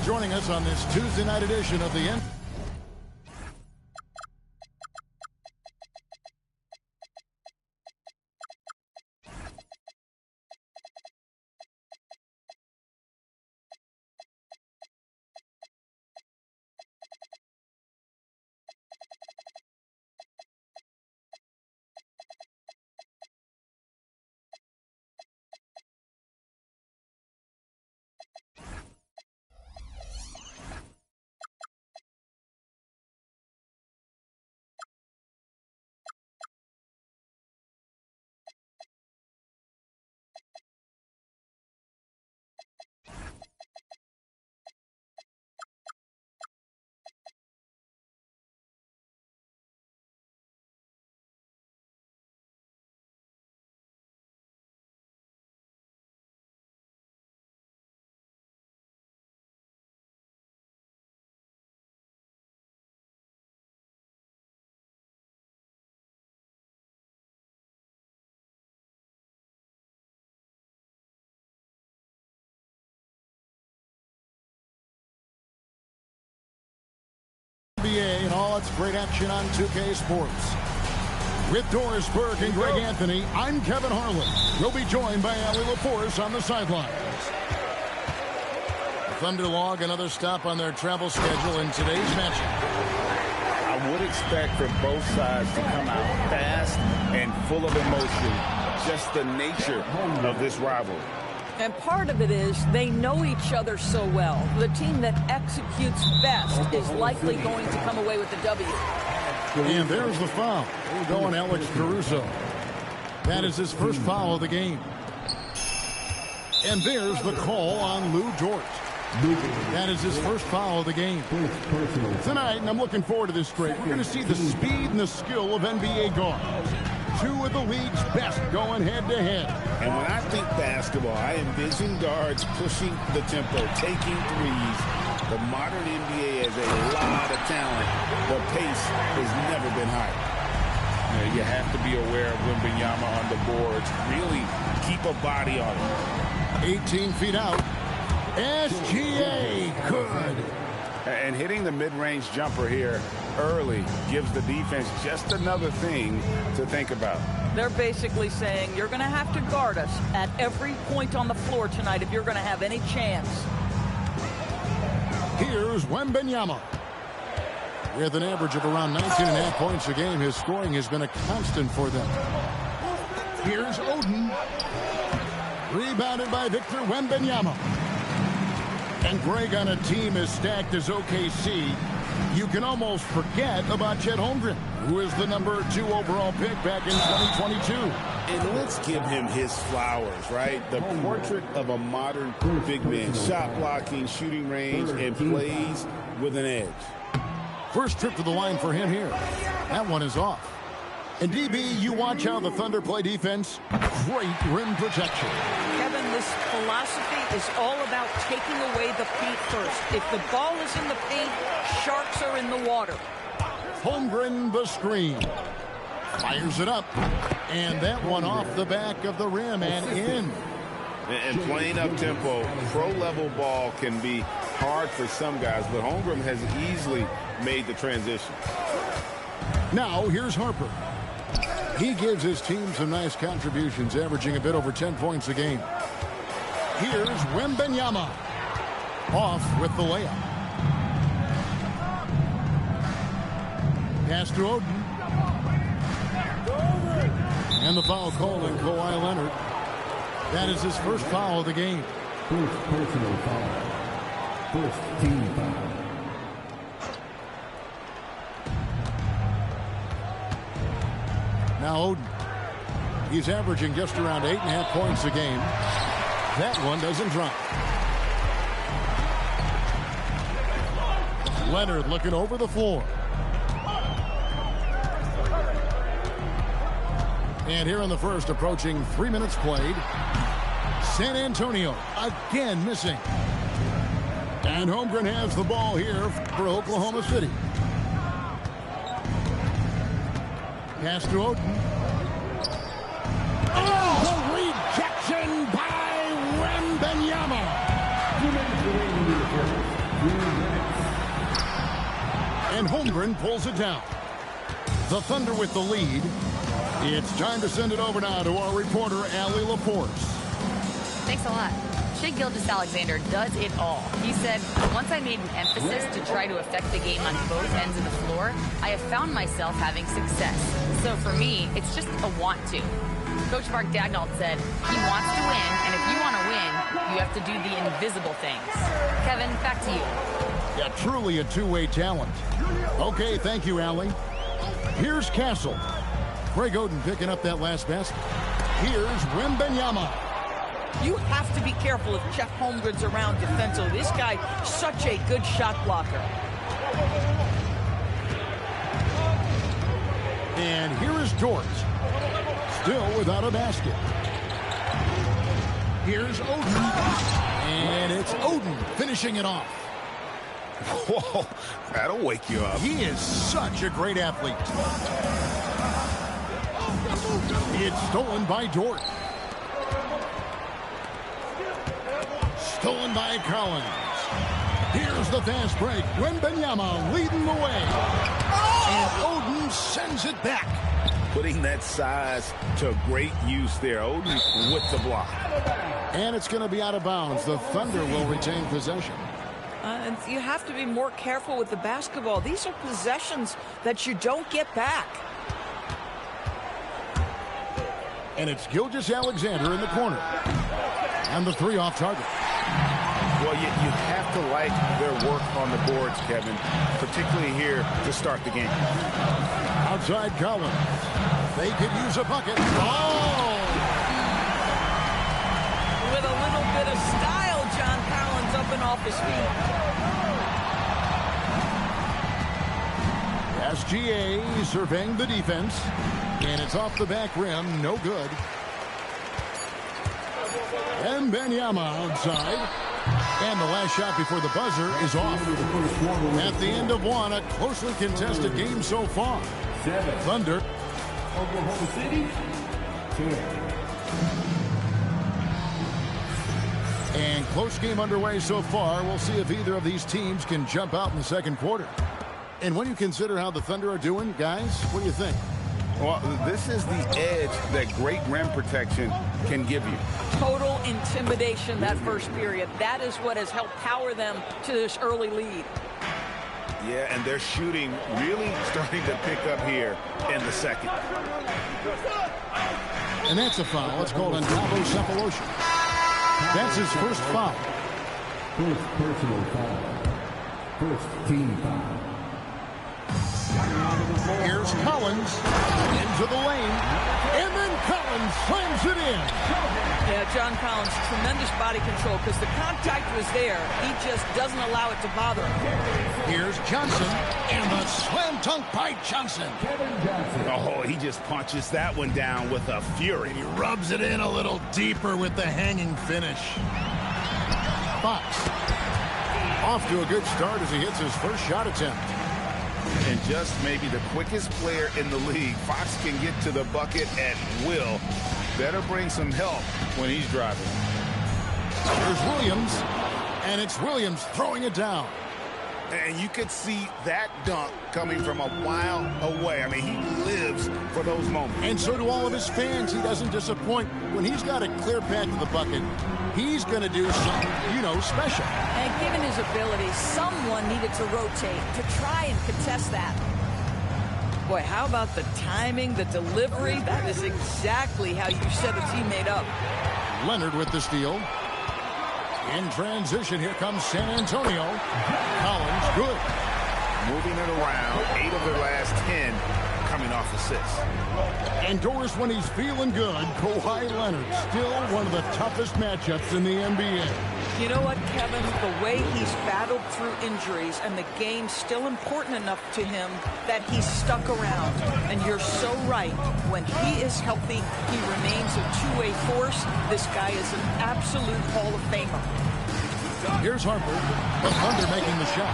joining us on this Tuesday night edition of the NBA. And all its great action on 2K Sports. With Doris Burke and Greg Anthony, I'm Kevin Harlan. We'll be joined by Ali LaForce on the sidelines. The Thunder log another stop on their travel schedule in today's matchup. I would expect for both sides to come out fast and full of emotion. Just the nature of this rivalry. And part of it is they know each other so well. The team that executes best is likely going to come away with the W. And there's the foul. We're going Alex Caruso. That is his first foul of the game. And there's the call on Lou Dort. That is his first foul of the game. Tonight, and I'm looking forward to this straight, we're going to see the speed and the skill of NBA guards. Two of the league's best going head-to-head. And when I think basketball, I envision guards pushing the tempo, taking threes. The modern NBA has a lot of talent. The pace has never been higher. You have to be aware of Wembanyama on the boards. Really keep a body on him. 18 feet out. SGA good. And hitting the mid-range jumper here early gives the defense just another thing to think about. They're basically saying you're going to have to guard us at every point on the floor tonight if you're going to have any chance. Here's Wembanyama. With an average of around 19.5 points a game, his scoring has been a constant for them. Here's Oden. Rebounded by Victor Wembanyama. And Greg, on a team as stacked as OKC, you can almost forget about Chet Holmgren, who is the number 2 overall pick back in 2022. And let's give him his flowers, right? The portrait of a modern big man. Shot blocking, shooting range, and plays with an edge. First trip to the line for him here. That one is off. And DB, you watch how the Thunder play defense. Great rim protection. Kevin, this philosophy is all about taking away the paint first. If the ball is in the paint, sharks are in the water. Holmgren the screen. Fires it up. And that one off the back of the rim and in. And playing up-tempo, pro-level ball can be hard for some guys, but Holmgren has easily made the transition. Now, here's Harper. He gives his team some nice contributions, averaging a bit over 10 points a game. Here's Wembanyama. Off with the layup. Pass to Oden. And the foul called on Kawhi Leonard. That is his first foul of the game. First personal foul. First team foul. Now Oden. He's averaging just around 8.5 points a game. That one doesn't drop. Leonard looking over the floor. And here in the first, approaching 3 minutes played. San Antonio again missing. And Holmgren has the ball here for Oklahoma City. Pass to Oden. Oh, the rejection by Wembanyama. And Holmgren pulls it down. The Thunder with the lead. It's time to send it over now to our reporter, Allie Laporte. Thanks a lot. Shai Gilgeous-Alexander does it all. He said, once I made an emphasis to try to affect the game on both ends of the floor, I have found myself having success. So for me, it's just a want to. Coach Mark Daigneault said, he wants to win, and if you want to win, you have to do the invisible things. Kevin, back to you. Yeah, truly a two-way talent. Okay, thank you, Allie. Here's Castle. Greg Oden picking up that last basket. Here's Wembanyama. You have to be careful if Jeff Holmgren's around defensively. This guy, such a good shot blocker. And here is Dort. Still without a basket. Here's Oden. And it's Oden finishing it off. Whoa, that'll wake you up. He is such a great athlete. It's stolen by Dort. Stolen by Collins. Here's the fast break. Wembanyama leading the way. And Oden sends it back. Putting that size to great use there. Oden with the block. And it's going to be out of bounds. The Thunder will retain possession. And you have to be more careful with the basketball. These are possessions that you don't get back. And it's Gilgeous-Alexander in the corner. And the three off target. Well, you have to like their work on the boards, Kevin, particularly here to start the game. Outside Collins. They could use a bucket. Oh! With a little bit of style, John Collins up and off his feet. SGA surveying the defense. And it's off the back rim. No good. And Wembanyama outside. And the last shot before the buzzer is off. At the end of one, a closely contested game so far. Thunder. Oklahoma City, 10. And close game underway so far. We'll see if either of these teams can jump out in the second quarter. And when you consider how the Thunder are doing, guys, what do you think? Well, this is the edge that great rim protection can give you. Total intimidation that first period. That is what has helped power them to this early lead. Yeah, and their shooting really starting to pick up here in the second. And that's a foul. It's called on Thabo Sefolosha. That's his first foul. First personal foul. First team foul. Here's Collins into the lane, and then Collins slams it in. Yeah, John Collins, tremendous body control because the contact was there. He just doesn't allow it to bother him. Here's Johnson, and the slam dunk by Johnson. Oh, he just punches that one down with a fury. He rubs it in a little deeper with the hanging finish. Fox off to a good start as he hits his first shot attempt. And just maybe the quickest player in the league. Fox can get to the bucket at will. Better bring some help when he's driving. Here's Williams, and it's Williams throwing it down. And you could see that dunk coming from a while away. I mean, he lives for those moments. And so do all of his fans. He doesn't disappoint. When he's got a clear path to the bucket, he's going to do something, special. And given his ability, someone needed to rotate to try and contest that. Boy, how about the timing, the delivery? That is exactly how you set a teammate up. Leonard with the steal. In transition, here comes San Antonio. Collins, good. Moving it around, 8 of their last 10 coming off assists. And Doris, when he's feeling good, Kawhi Leonard, still one of the toughest matchups in the NBA. You know what, Kevin? The way he's battled through injuries and the game's still important enough to him that he's stuck around. And you're so right. When he is healthy, he remains a two-way force. This guy is an absolute Hall of Famer. Here's Harper, the Thunder making the shot.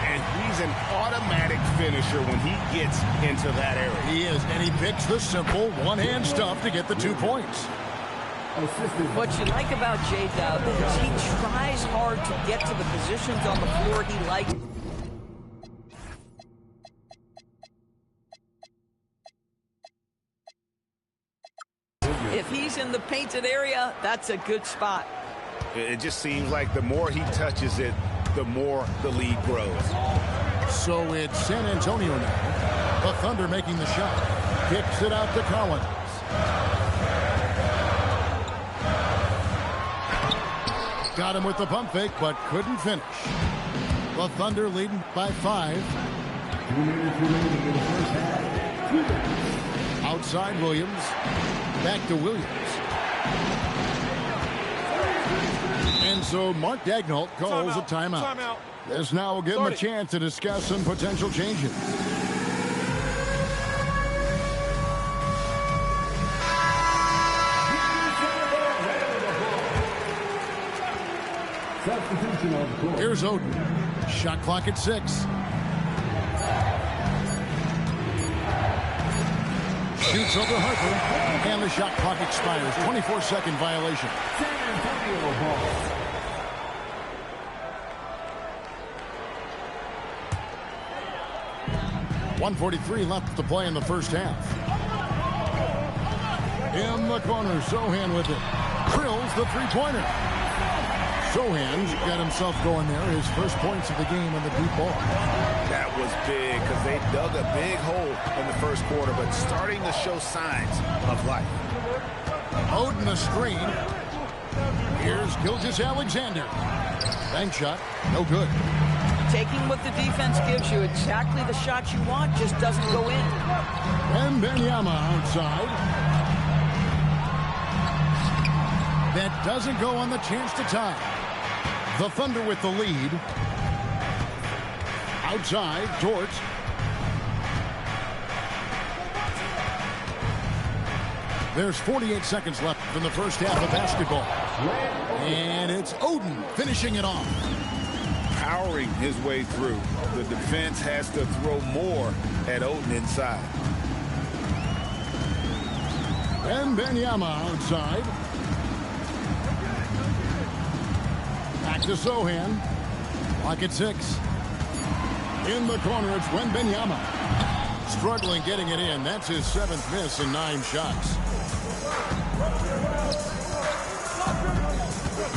And he's an automatic finisher when he gets into that area. He is, and he picks the simple one-hand stuff to get the 2 points. What you like about J-Dub is he tries hard to get to the positions on the floor he likes. If he's in the painted area, that's a good spot. It just seems like the more he touches it, the more the lead grows. So it's San Antonio now. The Thunder making the shot. Kicks it out to Collins. Got him with the pump fake, but couldn't finish. The Thunder leading by 5. 2 minutes remaining in the first half. Outside Williams. Back to Williams. And so Mark Daigneault calls a timeout. This now will give him a chance to discuss some potential changes. Substitution on the court. Here's Oden. Shot clock at 6. Shoots over Harper, and the shot clock expires. 24-second violation. San Antonio ball. .143 left to play in the first half. In the corner, Sochan with it. Drills the three-pointer. Sochan's got himself going there. His first points of the game on the deep ball. That was big because they dug a big hole in the first quarter, but starting to show signs of life. Oden the screen. Here's Gilgeous-Alexander. Bank shot, no good. Taking what the defense gives you, exactly the shot you want, just doesn't go in. Wembanyama outside. That doesn't go on the chance to tie. The Thunder with the lead. Outside, Dort. There's 48 seconds left in the first half of basketball. And it's Oden finishing it off. Powering his way through. The defense has to throw more at Oden inside. Wembanyama outside. Back to Sochan. Clock at 6. In the corner, it's Wembanyama. Struggling getting it in. That's his 7th miss in 9 shots.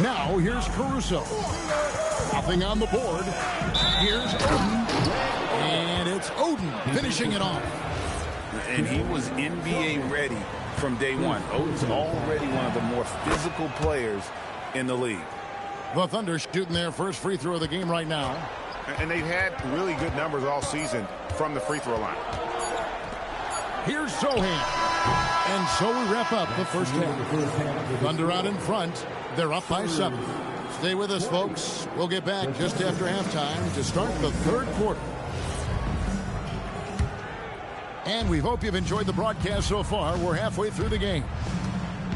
Now, here's Caruso. Nothing on the board. Here's Oden. And it's Oden finishing it off. And he was NBA ready from day one. Oden's already one of the more physical players in the league. The Thunder shooting their first free throw of the game right now. And they've had really good numbers all season from the free throw line. Here's Sochan. And so we wrap up the first half. Thunder out in front. They're up by 7. Stay with us, folks. We'll get back just after halftime to start the third quarter. And we hope you've enjoyed the broadcast so far. We're halfway through the game.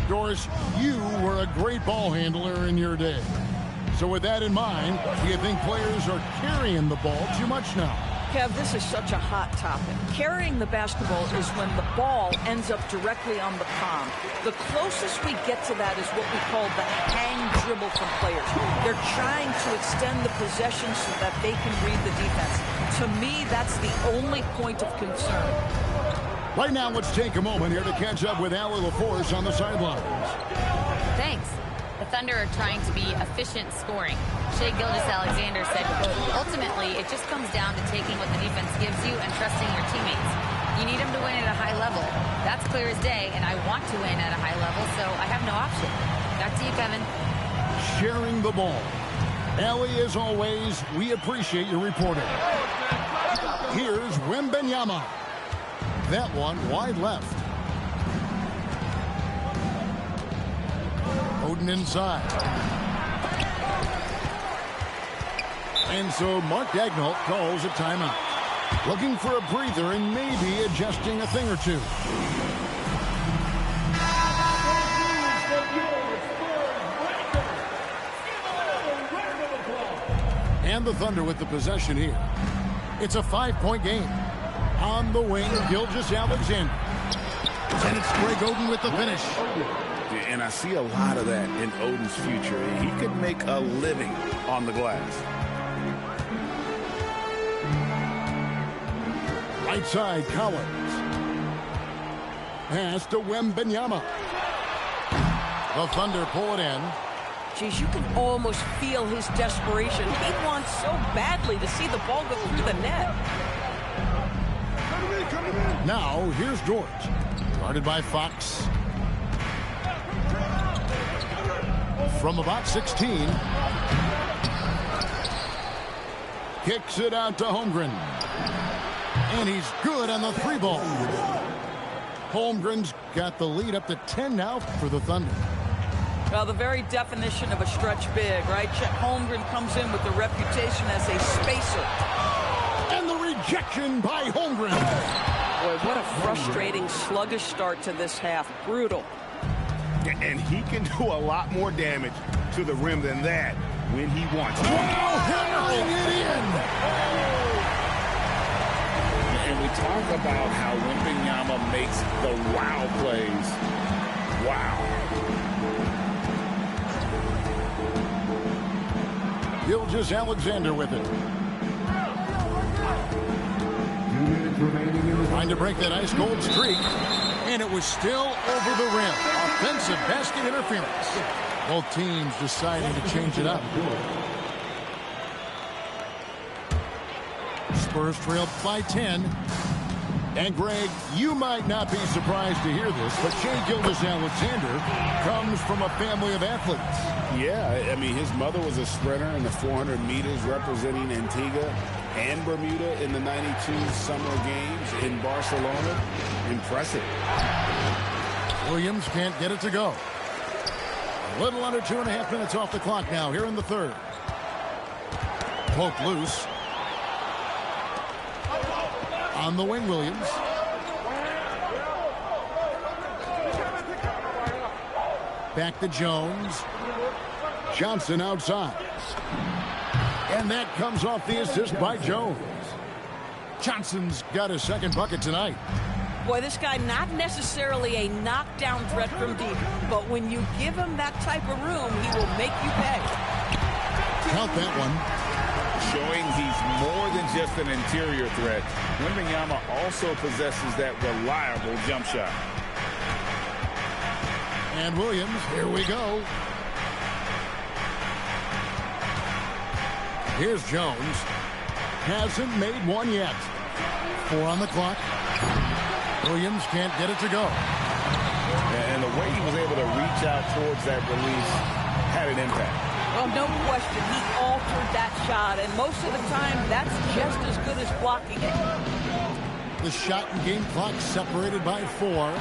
Doris, you were a great ball handler in your day. So with that in mind, do you think players are carrying the ball too much now? Kev, this is such a hot topic. Carrying the basketball is when the ball ends up directly on the palm. The closest we get to that is what we call the hang dribble from players. They're trying to extend the possession so that they can read the defense. To me, that's the only point of concern. Right now, let's take a moment here to catch up with Allie LaForce on the sidelines. Thanks. The Thunder are trying to be efficient scoring. Shai Gilgeous-Alexander said, ultimately, it just comes down to taking what the defense gives you and trusting your teammates. You need them to win at a high level. That's clear as day, and I want to win at a high level, so I have no option. Back to you, Kevin. Sharing the ball. Allie, as always, we appreciate your reporting. Here's Wembanyama. That one wide left. Oden inside. And so Mark Daigneault calls a timeout. Looking for a breather and maybe adjusting a thing or two. And the Thunder with the possession here. It's a 5-point game. On the wing, Gilgeous-Alexander. And it's Greg Oden with the finish. And I see a lot of that in Oden's future. He could make a living on the glass. Right side, Collins. Pass to Wembanyama. The Thunder pull it in. Geez, you can almost feel his desperation. He wants so badly to see the ball go through the net. Now, here's George. Guarded by Fox. From about 16. Kicks it out to Holmgren. And he's good on the 3-ball. Holmgren's got the lead up to 10 now for the Thunder. Well, the very definition of a stretch big, right? Chet Holmgren comes in with a reputation as a spacer. And the rejection by Holmgren. Boy, what a frustrating, sluggish start to this half. Brutal. And he can do a lot more damage to the rim than that when he wants. Wow, hammering it in. And we talk about how Wembanyama makes the wow plays. Wow. Gilgeous-Alexander with it. Trying to break that ice-cold streak. And it was still over the rim. Offensive basket interference. Both teams deciding to change it up. Spurs trail by 10. And Greg, you might not be surprised to hear this, but Shai Gilgeous-Alexander comes from a family of athletes. Yeah, I mean, his mother was a sprinter in the 400 meters representing Antigua and Bermuda in the 92 Summer Games in Barcelona. Impressive. Williams can't get it to go. A little under 2.5 minutes off the clock now here in the third. Poke loose. On the wing, Williams. Back to Jones. Johnson outside. And that comes off the assist by Jones. Johnson's got his second bucket tonight. Boy, this guy not necessarily a knockdown threat from deep, but when you give him that type of room, he will make you pay. Count that one. Showing he's more than just an interior threat. Wembanyama also possesses that reliable jump shot. And Williams, here we go. Here's Jones. Hasn't made one yet. 4 on the clock. Williams can't get it to go. And the way he was able to reach out towards that release had an impact. Well, no question, he altered that shot, and most of the time, that's just as good as blocking it. The shot and game clock separated by 4.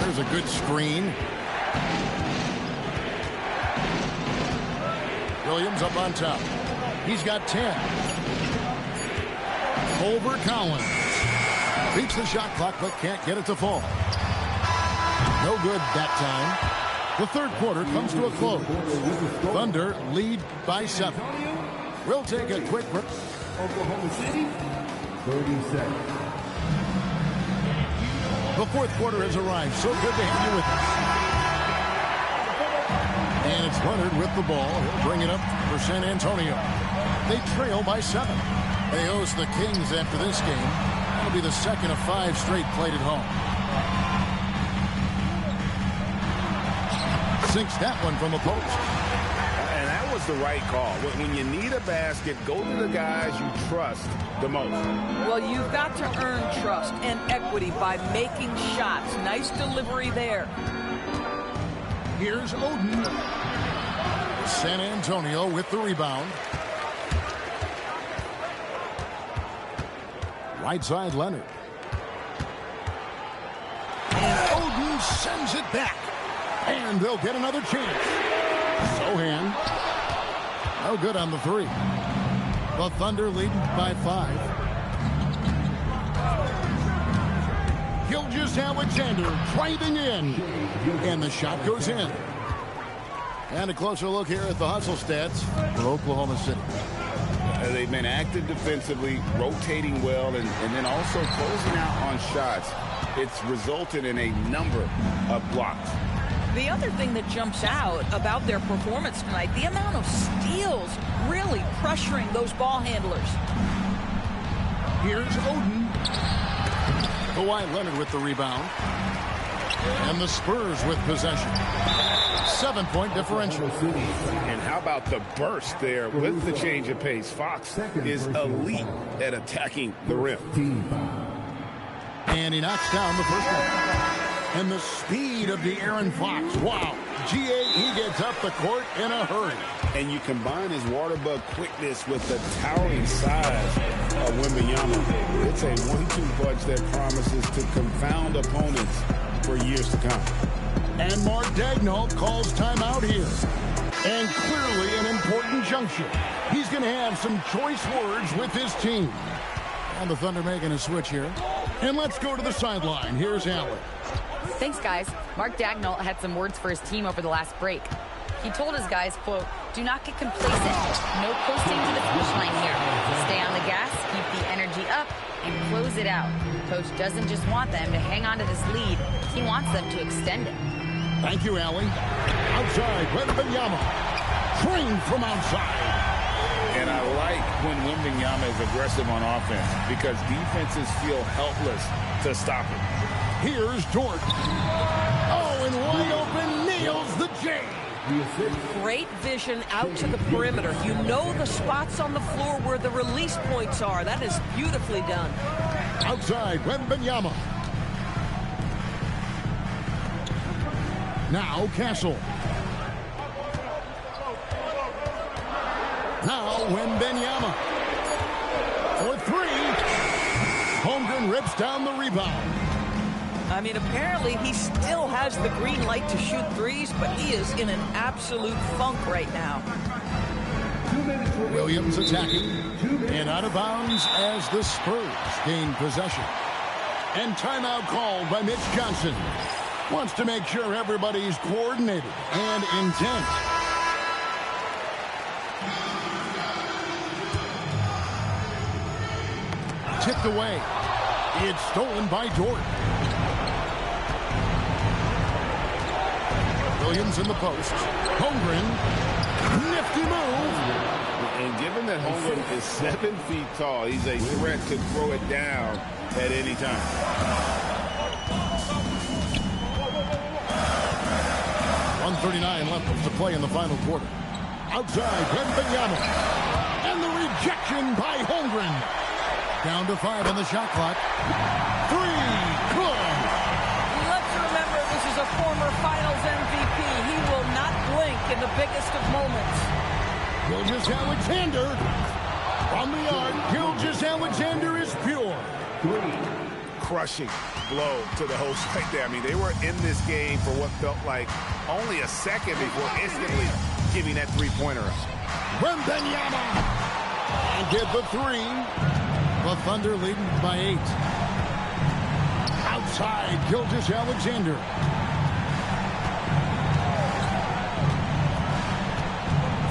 There's a good screen. Williams up on top. He's got 10. Over Collins. Beats the shot clock, but can't get it to fall. No good that time. The third quarter comes to a close. Thunder lead by 7. We'll take a quick break. Oklahoma City, 30 seconds. The fourth quarter has arrived. So good to have you with us. And it's Leonard with the ball. He'll bring it up for San Antonio. They trail by 7. They host the Kings after this game. That'll be the second of 5 straight played at home. Sinks that one from the post. And that was the right call. When you need a basket, go to the guys you trust the most. Well, you've got to earn trust and equity by making shots. Nice delivery there. Here's Oden. San Antonio with the rebound. Right side, Leonard. And Oden sends it back. And they'll get another chance. Sohan. No good on the 3. The Thunder leading by 5. Gilgeous-Alexander driving in. And the shot goes in. And a closer look here at the hustle stats for Oklahoma City. They've been active defensively, rotating well, and then also closing out on shots. It's resulted in a number of blocks. The other thing that jumps out about their performance tonight, the amount of steals really pressuring those ball handlers. Here's Oden. Kawhi Leonard with the rebound. And the Spurs with possession. 7-point differential. And how about the burst there with the change of pace? Fox is elite at attacking the rim. And he knocks down the first one. And the speed of De'Aaron Fox. Wow. He gets up the court in a hurry. And you combine his water bug quickness with the towering size of Wembanyama. It's a 1-2 punch that promises to confound opponents for years to come. And Mark Daigneault calls timeout here. And clearly an important juncture. He's going to have some choice words with his team. And the Thunder making a switch here. And let's go to the sideline. Here's Allen. Thanks, guys. Mark Daigneault had some words for his team over the last break. He told his guys, quote, "Do not get complacent. No coasting to the finish line here. Stay on the gas, keep the energy up, and close it out." Coach doesn't just want them to hang on to this lead. He wants them to extend it. Thank you, Allie. Outside, Wembanyama. Trained from outside. And I like when Wembanyama is aggressive on offense because defenses feel helpless to stop him. Here's Dort. Oh, and wide open, nails the J. Great vision out to the perimeter. You know the spots on the floor where the release points are. That is beautifully done. Outside, Wembanyama. Now Castle. Now Wembanyama. For three. Holmgren rips down the rebound. I mean, apparently he still has the green light to shoot threes, but he is in an absolute funk right now. Williams attacking. And out of bounds as the Spurs gain possession. And timeout called by Mitch Johnson. Wants to make sure everybody's coordinated and intent. Tipped away. It's stolen by Dort. Williams in the post. Holmgren. Nifty move. And given that Holmgren is 7 feet tall, he's a threat to throw it down at any time. .139 left to play in the final quarter. Outside, Wembanyama. And the rejection by Holmgren. Down to 5 on the shot clock. 3. Good. Let's remember this is a former Finals MVP. He will not blink in the biggest of moments. Gilgeous-Alexander from the arc. Gilgeous-Alexander is pure. Crushing blow to the host right there. I mean, they were in this game for what felt like only a second before instantly giving that three-pointer up. Wembanyama. And get the 3. The Thunder leading by 8. Outside, Gilgeous-Alexander.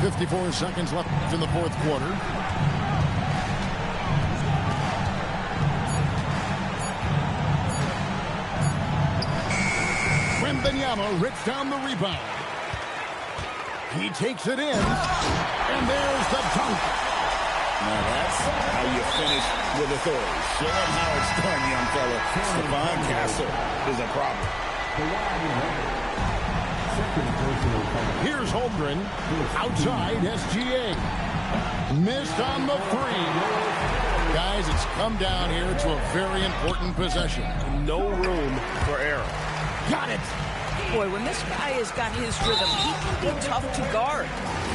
.54 seconds left in the fourth quarter. Wembanyama rips down the rebound. He takes it in. And there's the dunk. Now that's how you finish with authority. Show him how it's done, young fella. Stephon Castle is a problem. Here's Holmgren. Outside, SGA. Missed on the 3. Guys, it's come down here to a very important possession. No room for error. Got it. Boy, when this guy has got his rhythm, he can be tough to guard.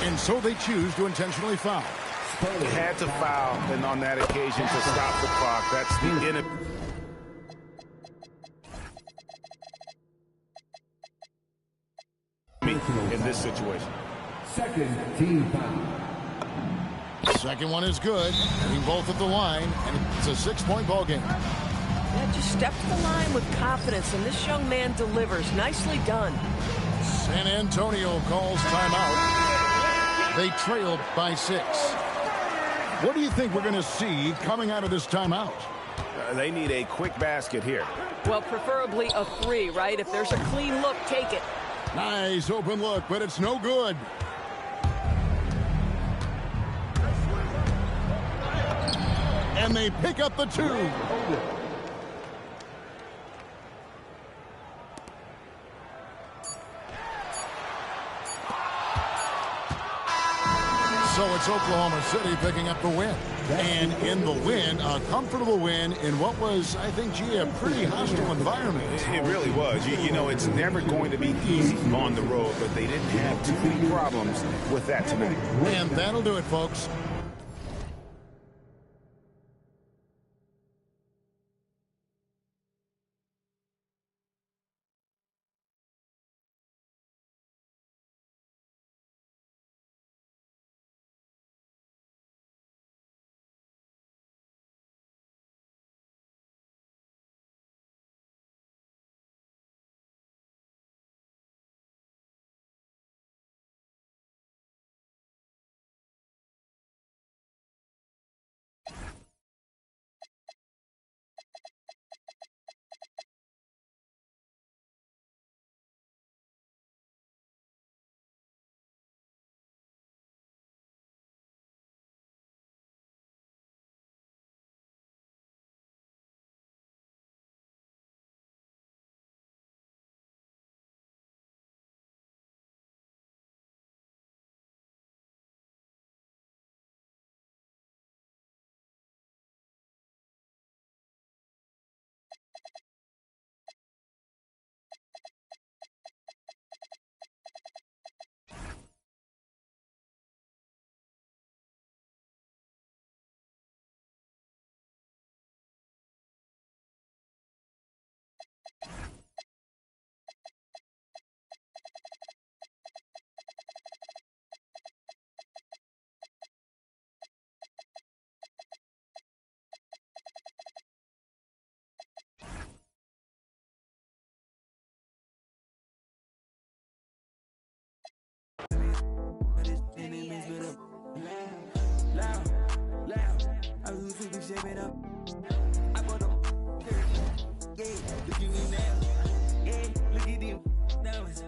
And so they choose to intentionally foul. They had to foul, and on that occasion to stop the clock. That's the end. In this situation. Second team foul. Second one is good. Hitting both at the line, and it's a 6-point ball game. Yeah, just step to the line with confidence, and this young man delivers. Nicely done. San Antonio calls timeout. They trailed by 6. What do you think we're going to see coming out of this timeout? They need a quick basket here. Well, preferably a 3, right? If there's a clean look, take it. Nice open look, but it's no good. And they pick up the 2. So it's Oklahoma City picking up the win. And in the win, a comfortable win in what was, I think, a pretty hostile environment. It really was. You know, it's never going to be easy on the road, but they didn't have too many problems with that tonight. And that'll do it, folks.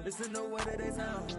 Listen to what they sound.